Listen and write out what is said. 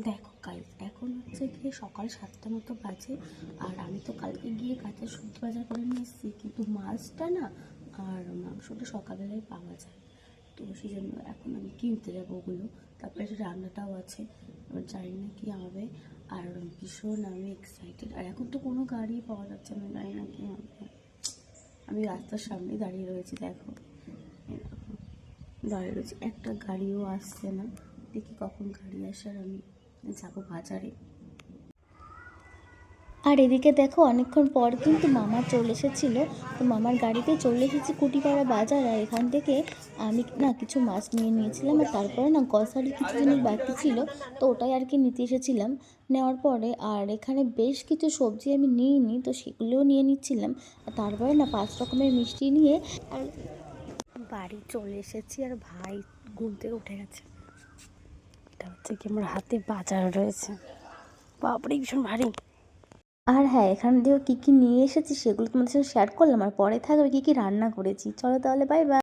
দেখো গাইস, এখন হচ্ছে গিয়ে সকাল 7টা মতো বাজে। আর আমি তো কালকে গিয়ে কাঁচা সবজি বাজার করে নিয়ে এসেছি, কিন্তু মাছটা না আর মাংসটা সকালবেলায় পাওয়া যায়। তো সেই জন্য এখন আমি কিনতে যাবো ওগুলো। তারপরে রান্নাটাও আছে, এবার জানি না কী হবে। আর ভীষণ আমি এক্সাইটেড। আর এখন তো কোনো গাড়ি পাওয়া যাচ্ছে না, জানি না কী হবে। আমি রাস্তার সামনেই দাঁড়িয়ে রয়েছি, দেখো দাঁড়িয়ে রয়েছি, একটা গাড়িও আসছে না। দেখি কখন গাড়ি আসে আর আমি যাবো বাজারে। আর এদিকে দেখো অনেকক্ষণ পর কিন্তু মামা চলে এসেছিলো। তো মামার গাড়িতেই চলে এসেছি কুটিপাড়া বাজার। আর এখান থেকে আমি না কিছু মাছ নিয়ে নিয়েছিলাম, আর তারপরে না গ্রসারির কিছু জিনিস বাকি ছিল, তো ওটাই আর কি নিতে এসেছিলাম। নেওয়ার পরে আর এখানে বেশ কিছু সবজি আমি নিইনি, তো সেগুলোও নিয়ে নিচ্ছিলাম। আর তারপরে না 5 রকমের মিষ্টি নিয়ে আর বাড়ি চলে এসেছি। আর ভাই ঘুম থেকে উঠে গেছে। এটা হচ্ছে কি আমার হাতে বাজার রয়েছে, বাপরে ভীষণ ভারী। আর হ্যাঁ, এখান দিয়েও কী কী নিয়ে এসেছি সেগুলো তোমাদের সাথে শেয়ার করলাম, আর পরে থাকবে কী কী রান্না করেছি। চলো তাহলে, বাই বাই।